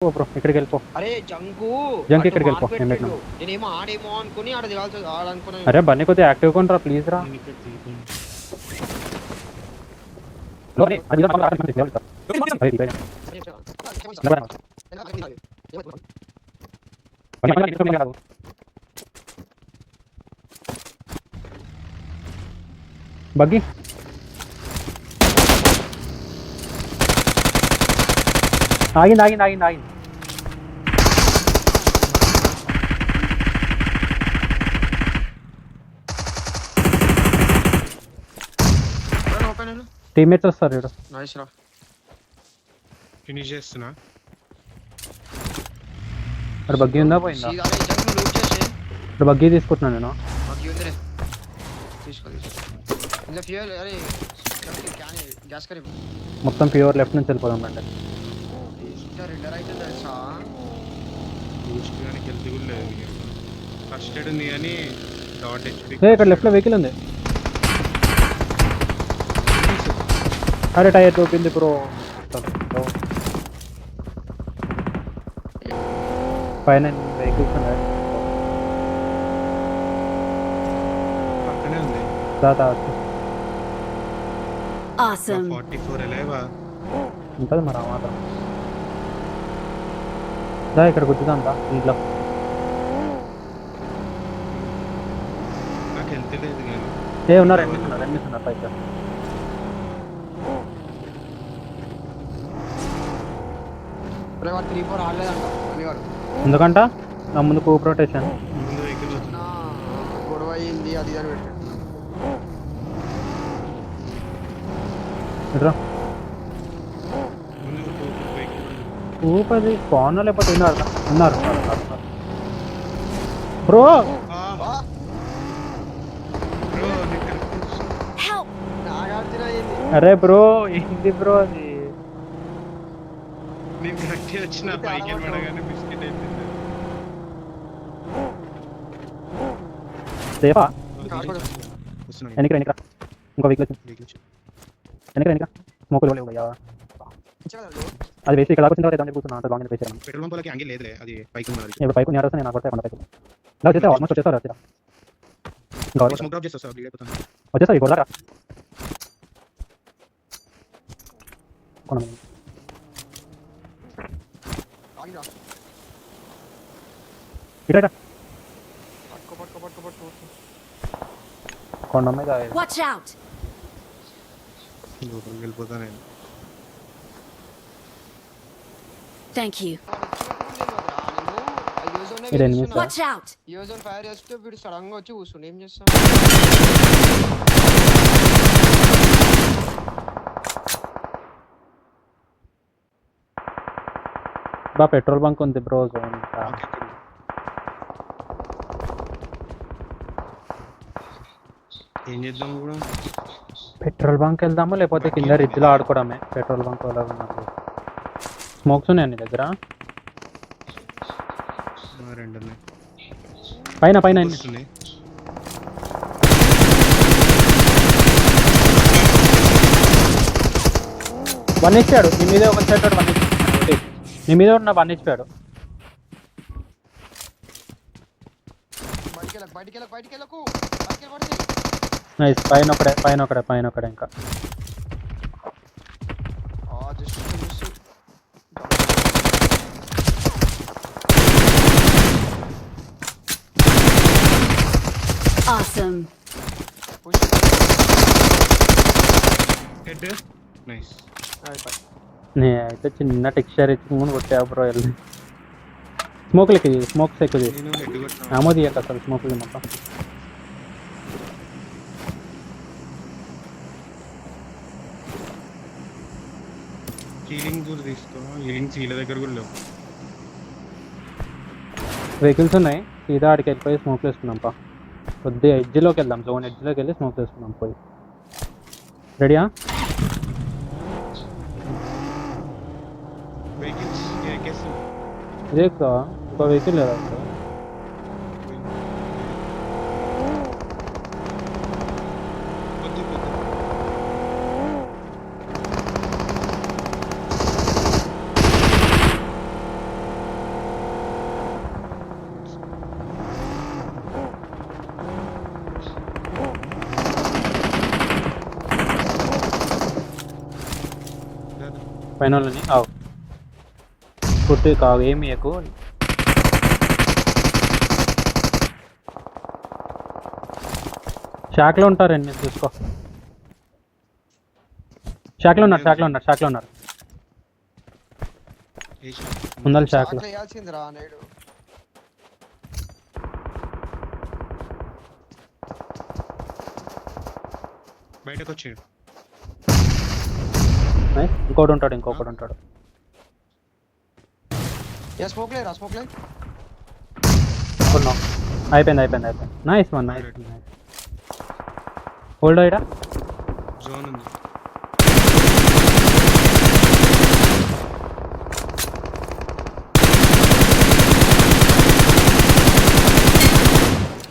Bro ఇక్కడికి వెళ్ళిపో. అరే జంకు జంక్ ఇక్కడికి వెళ్ళిపో. నేను పెట్టినా. నేనేమో ఆడేమో అనుకుని ఆడ దిగాల్సి ఆడనుకున్నా. అరే బన్నీ కొద్దిగా యాక్టివ్ కొండ్రా ప్లీజ్ రా. బగ్గి ఆగింది ఆగింది ఆగింది ఆగింది. టీమ్మేట్స్ వస్తారు ఇక్కడ. నైస్ రా. ఫినిష్ చేస్తున్నా. ఇక్కడ బగ్గి ఉందా పోయిందా? ఇక్కడ బగ్గి తీసుకుంటున్నాను నేను. బగ్గి ఉందిరే తీసుకో తీసుకో. ఇందులో ఫ్యూయల్ అరే గ్యాస్ కరీ మొత్తం ప్యూర్ లెఫ్ట్ నుంచి వెళ్ళిపోదాం రండి. రెండర్ అయితే తెలుసా చూసుకోవడానికి హెల్తీ కూడా లేదు. ఫస్ట్ ఎయిడ్ ఉంది కానీ డాట్ హెచ్పి. ఇక్కడ లెఫ్ట్ లో వెహికల్ ఉంది. అరే టైర్ చూపింది బ్రో. పైన వెహికల్స్ ఉన్నాయి. పక్కనే ఉంది. దాదా Awesome. 44 ఎలావా ఉంటుంది మరి ఆ మాత్రం. దా ఇక్కడ కూర్చుదాం దా ఇంట్లో. నాకు హెల్తీ లేదు కానీ. ఉన్నారు ఎన్నిస్ ఉన్నారు పైకి. అరే వాడు 3-4 ఆడలేదంట అనేవాడు. ఎందుకంట నా ముందు కూ ప్రొటెక్షన్ ముందు వెహికల్ నా గొడవ అయింది అది అని పెట్టాడు. ఇట్రా ముందు వెహికల్ ఊపది స్పాన్ లేకపోతే ఉన్నారు బ్రో. Bro Help! నాగార్జున అయింది. అరే బ్రో ఏంటి బ్రో అది? నేను కరెక్ట్ వచ్చిన పైకి పడగానే బిస్కెట్ అయిపోయింది. సేఫా వస్తున్నాను. ఎన్నికరా ఇంకో వెహికల్ ఎన్నికరా స్మోకులు లేవు అయ్యా. అది వేసి ఇక్కడ వచ్చిన తర్వాత ఏదో కూర్చున్నా అంత బాగా వేసాను. పెట్రోల్ పంపులకి యాంగిల్ లేదులే, అది పైకి ఉన్నది. ఇప్పుడు పైకి నేను నేను కొట్టే పైకి ఇలా వచ్చేస్తే ఆల్మోస్ట్ వచ్చేస్తారు. వచ్చేదా ఇంకా స్మోక్ డ్రాప్ చేస్తా సార్, బ్లీడ్ అయిపోతాను. వచ్చేస్తాయి గొడవ ఇట కొండ మీద Watch out! లోపలికి వెళ్ళిపోతాను నేను. Thank you. ఇది ఎనిమిది సార్. Watch out! యూజన్ ఫైర్ చేస్తే వీడు సడన్ గా వచ్చి కూర్చుండు. ఏం చేస్తాం? బా పెట్రోల్ బంక్ ఉంది బ్రో జోన్. ఏం చేద్దాం కూడా? పెట్రోల్ బంక్ వెళ్దామా లేకపోతే కింద రిడ్జ్ లో ఆడుకోవడమే? పెట్రోల్ బంక్ స్మోక్స్ ఉన్నాయి నీ దగ్గర? రెండు ఉన్నాయి పైన పైన వస్తుంది. వన్ ఇచ్చాడు నీ మీద ఒక సెట్ వన్ నీ మీద ఉన్న వన్ ఇచ్చాడు. బయటికి నైస్. పైన ఒకడే ఇంకా Awesome. Head nice. నే అయితే చిన్న టెక్స్చర్ ఇచ్చి ముందు కొట్టా బ్రో. వెళ్ళి స్మోక్లకి స్మోక్స్ ఎక్కువ నేను హెడ్ కొట్టినా. ఆమోది అసలు స్మోక్లు మొత్తం. హీలింగ్ కూడా తీసుకో. హీలింగ్స్ వీళ్ళ దగ్గర కూడా లేవు. వెహికల్స్ ఉన్నాయి. సీదా ఆడికి వెళ్ళిపోయి స్మోక్ వేసుకున్నాం పా. కొద్దిగా ఎడ్జ్లోకి వెళ్దాం. జోన్ ఎడ్జ్లోకి వెళ్ళి స్మోక్ వేసుకున్నాం పోయి. రెడీయా? వెహికల్స్ ఇదే ఇంకో వెహికల్ లేదా ఇక్కడ? పైన వాళ్ళని ఆవు పుట్టి కావు ఏమి ఎక్కువ షాక్లో ఉంటారండి మీరు చూసుకో షాక్లో ఉన్నారు ముందర షాక్లో షాక్ వేయాల్సిందిరా నేడు. బయటకు వచ్చాడు. ఇంకోటి ఉంటాడు ఏ స్మోక్ లేరా స్మోక్ లే. అయిపోయింది నైస్ వన్ నైస్ హోల్డ్ అయ్యా జోన్ ఉంది.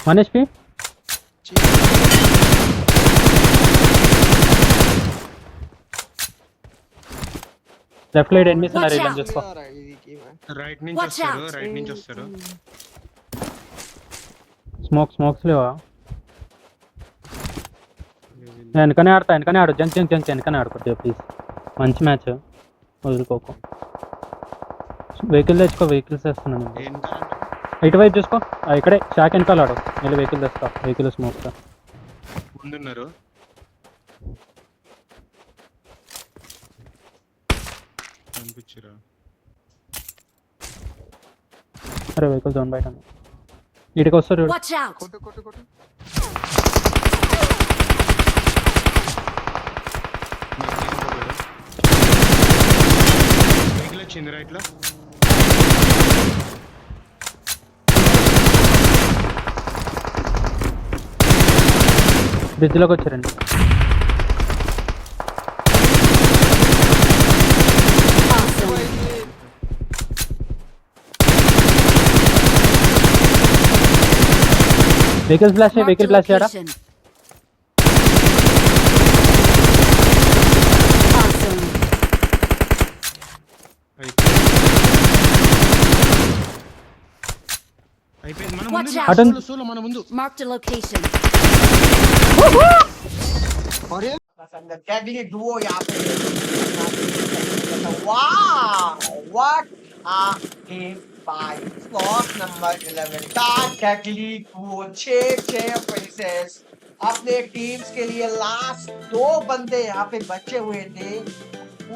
One HP left light enemies ఉన్నారు ఇలా చూసుకో రైట్ నుంచి Watch వస్తారు. స్మోక్స్ లేవా వెనకనే ఆడు జంక్ వెనకనే ఆడుకోద్దు ప్లీజ్ మంచి మ్యాచ్ వదులుకోకు వెహికల్ తెచ్చుకో వెహికల్స్ వేస్తున్నాను ఇటువైపు చూసుకో ఇక్కడే షాక్ వెనకాల ఆడు వెళ్ళి వెహికల్ తెస్తా వెహికల్ స్మోక్స్ ముందున్నారు. కనిపించరా అరే వెహికల్ జోన్ బయట ఇటుకి వస్తారు చూడు. Watch out! కొట్టు వెహికల్ వచ్చింది రైట్ లో. బ్రిడ్జ్లోకి వచ్చారండి Awesome. వెహికల్ ఫ్లాష్ చేయడా location. Awesome. అయిపోయింది. మన Watch ముందు out. అటెండ్ సోలో మన ముందు. Marked a location. अरे deadly duo यहाँ पे वाह what a game by slot number 11 का deadly duo 6 faces अपने टीम्स के लिए लास्ट 2 बंदे यहाँ पे बचे हुए थे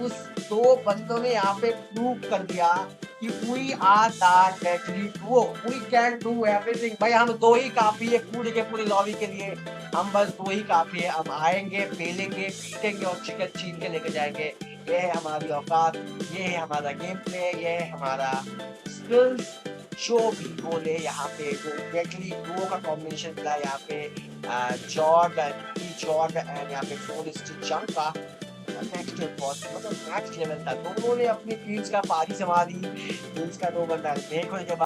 उस 2 बंदों ने यहाँ पे प्रूव कर दिया कि we are the deadly duo we can do everything भाई हम 2 ही काफी है पूरे के पूरे लॉबी के लिए हम बस 2 ही काफी है हम आएंगे पेलेंगे पीटेंगे और चिकन छीन के लेके जाएंगे ये है हमारी औकात ये है हमारा गेम प्ले ये है हमारा स्किल्स शो भी बोले यहाँ पे जो डेडली दुओ का कॉम्बिनेशन था यहाँ पे जॉर्ड एंड यहाँ पे फोरेस्ट जंग का नेक्स्ट मतलब नेक्स्ट लेवल था दोनों ने अपनी टीम्स का पारी संभाली टीम्स का 2 बंदा देखो